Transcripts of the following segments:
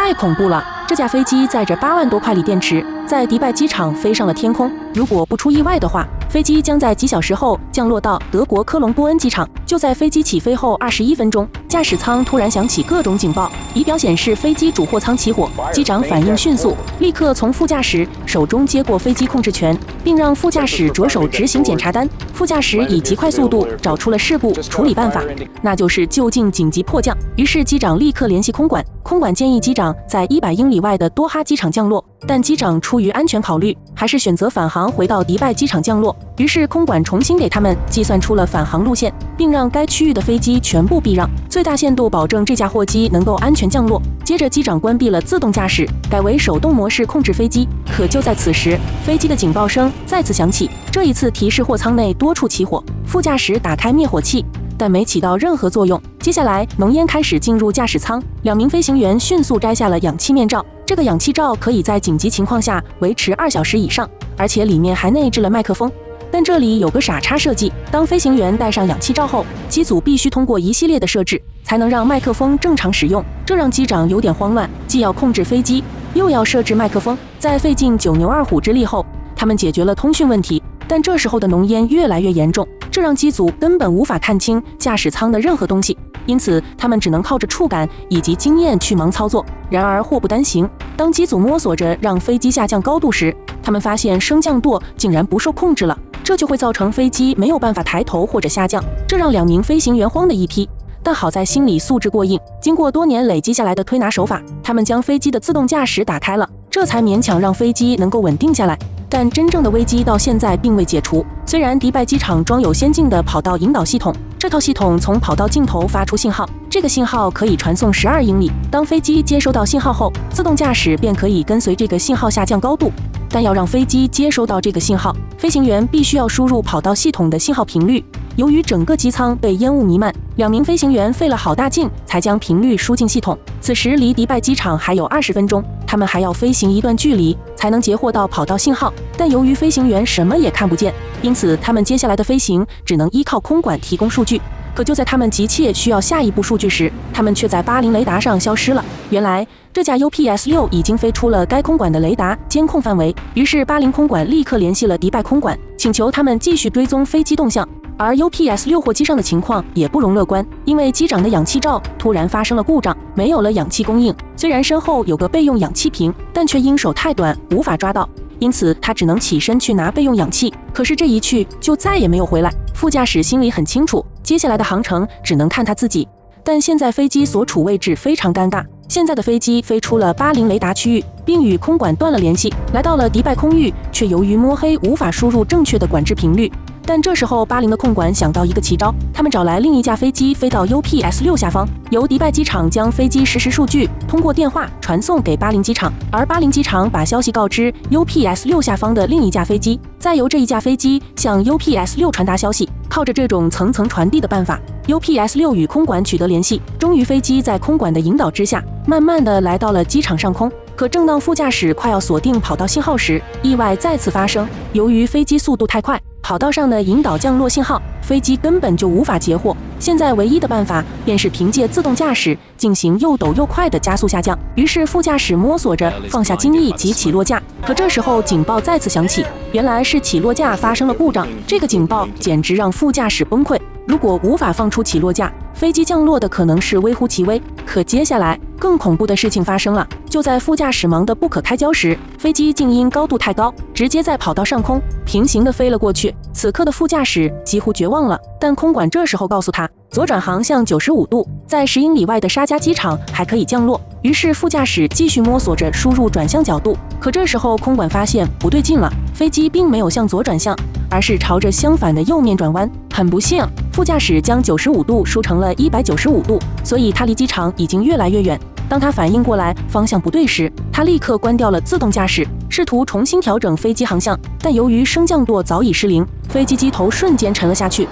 太恐怖了！这架飞机载着8万多块锂电池，在迪拜机场飞上了天空。如果不出意外的话，飞机将在几小时后降落到德国科隆波恩机场。就在飞机起飞后21分钟，驾驶舱突然响起各种警报，仪表显示飞机主货舱起火。机长反应迅速，立刻从副驾驶手中接过飞机控制权，并让副驾驶着手执行检查单。副驾驶以极快速度找出了事故处理办法，那就是就近紧急迫降。于是机长立刻联系空管，空管建议机长在100英里外的多哈机场降落，但机长出于安全考虑，还是选择返航回到迪拜机场降落。于是空管重新给他们计算出了返航路线，并让该区域的飞机全部避让，最大限度保证这架货机能够安全降落。接着机长关闭了自动驾驶，改为手动模式控制飞机。可就在此时，飞机的警报声再次响起，这一次提示货舱内多处起火，副驾驶打开灭火器，但没起到任何作用。接下来浓烟开始进入驾驶舱，2名飞行员迅速摘下了氧气面罩。这个氧气罩可以在紧急情况下维持2小时以上，而且里面还内置了麦克风。但这里有个傻叉设计，当飞行员戴上氧气罩后，机组必须通过一系列的设置，才能让麦克风正常使用。这让机长有点慌乱，既要控制飞机，又要设置麦克风。在费尽9牛2虎之力后，他们解决了通讯问题，但这时候的浓烟越来越严重，这让机组根本无法看清驾驶舱的任何东西，因此他们只能靠着触感以及经验去盲操作。然而祸不单行，当机组摸索着让飞机下降高度时，他们发现升降舵竟然不受控制了，这就会造成飞机没有办法抬头或者下降，这让2名飞行员慌的一批。但好在心理素质过硬，经过多年累积下来的推拿手法，他们将飞机的自动驾驶打开了，这才勉强让飞机能够稳定下来。但真正的危机到现在并未解除。虽然迪拜机场装有先进的跑道引导系统，这套系统从跑道尽头发出信号，这个信号可以传送12英里。当飞机接收到信号后，自动驾驶便可以跟随这个信号下降高度。但要让飞机接收到这个信号，飞行员必须要输入跑道系统的信号频率。由于整个机舱被烟雾弥漫，2名飞行员费了好大劲才将频率输进系统。此时离迪拜机场还有20分钟，他们还要飞行一段距离才能截获到跑道信号。但由于飞行员什么也看不见，因此他们接下来的飞行只能依靠空管提供数据。可就在他们急切需要下一步数据时，他们却在80雷达上消失了。原来这架 UPS-6 已经飞出了该空管的雷达监控范围，于是80空管立刻联系了迪拜空管，请求他们继续追踪飞机动向。而 UPS-6 货机上的情况也不容乐观，因为机长的氧气罩突然发生了故障，没有了氧气供应。虽然身后有个备用氧气瓶，但却因手太短无法抓到，因此他只能起身去拿备用氧气。可是这一去就再也没有回来。副驾驶心里很清楚，接下来的航程只能看他自己。但现在飞机所处位置非常尴尬，现在的飞机飞出了80雷达区域，并与空管断了联系，来到了迪拜空域，却由于摸黑无法输入正确的管制频率。但这时候80的控管想到一个奇招，他们找来另一架飞机飞到 UPS-6 下方，由迪拜机场将飞机实时数据通过电话传送给80机场，而80机场把消息告知 UPS-6 下方的另一架飞机，再由这一架飞机向 UPS-6 传达消息。靠着这种层层传递的办法， UPS-6 与空管取得联系，终于飞机在空管的引导之下，慢慢的来到了机场上空。可正当副驾驶快要锁定跑道信号时，意外再次发生。由于飞机速度太快，跑道上的引导降落信号，飞机根本就无法截获。现在唯一的办法便是凭借自动驾驶进行又陡又快的加速下降。于是副驾驶摸索着放下襟翼及起落架，可这时候警报再次响起，原来是起落架发生了故障。这个警报简直让副驾驶崩溃。如果无法放出起落架，飞机降落的可能是微乎其微。可接下来更恐怖的事情发生了，就在副驾驶忙得不可开交时，飞机竟因高度太高，直接在跑道上空平行的飞了过去。此刻的副驾驶几乎绝望了，但空管这时候告诉他，左转航向95度，在10英里外的沙加机场还可以降落。于是副驾驶继续摸索着输入转向角度，可这时候空管发现不对劲了，飞机并没有向左转向，而是朝着相反的右面转弯。很不幸，副驾驶将95度输成了195度，所以他离机场已经越来越远。当他反应过来方向不对时，他立刻关掉了自动驾驶，试图重新调整飞机航向，但由于升降舵早已失灵，飞机机头瞬间沉了下去。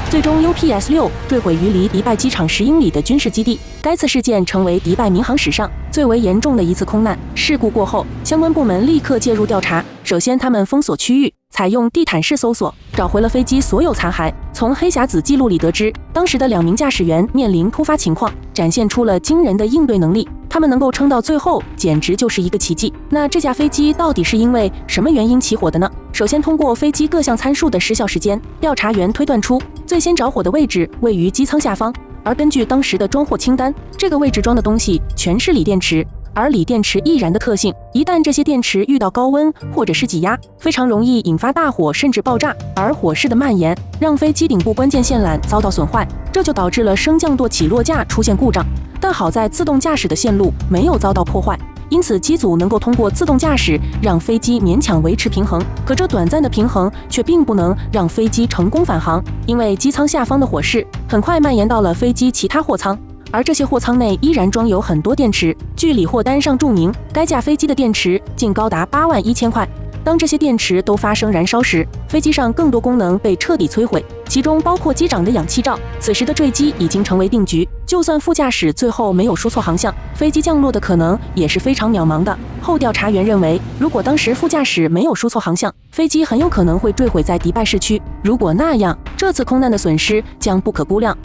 最终 UPS-6 坠毁于离迪拜机场10英里的军事基地。该次事件成为迪拜民航史上最为严重的一次空难事故。过后，相关部门立刻介入调查。首先，他们封锁区域，采用地毯式搜索，找回了飞机所有残骸。从黑匣子记录里得知，当时的2名驾驶员面临突发情况，展现出了惊人的应对能力。他们能够撑到最后，简直就是一个奇迹。那这架飞机到底是因为什么原因起火的呢？首先，通过飞机各项参数的失效时间，调查员推断出最先着火的位置位于机舱下方，而根据当时的装货清单，这个位置装的东西全是锂电池。而锂电池易燃的特性，一旦这些电池遇到高温或者是挤压，非常容易引发大火甚至爆炸。而火势的蔓延，让飞机顶部关键线缆遭到损坏，这就导致了升降舵起落架出现故障。但好在自动驾驶的线路没有遭到破坏，因此机组能够通过自动驾驶让飞机勉强维持平衡。可这短暂的平衡却并不能让飞机成功返航，因为机舱下方的火势很快蔓延到了飞机其他货舱。而这些货舱内依然装有很多电池，据理货单上注明，该架飞机的电池竟高达81000块。当这些电池都发生燃烧时，飞机上更多功能被彻底摧毁，其中包括机长的氧气罩。此时的坠机已经成为定局，就算副驾驶最后没有输错航向，飞机降落的可能也是非常渺茫的。后调查员认为，如果当时副驾驶没有输错航向，飞机很有可能会坠毁在迪拜市区。如果那样，这次空难的损失将不可估量。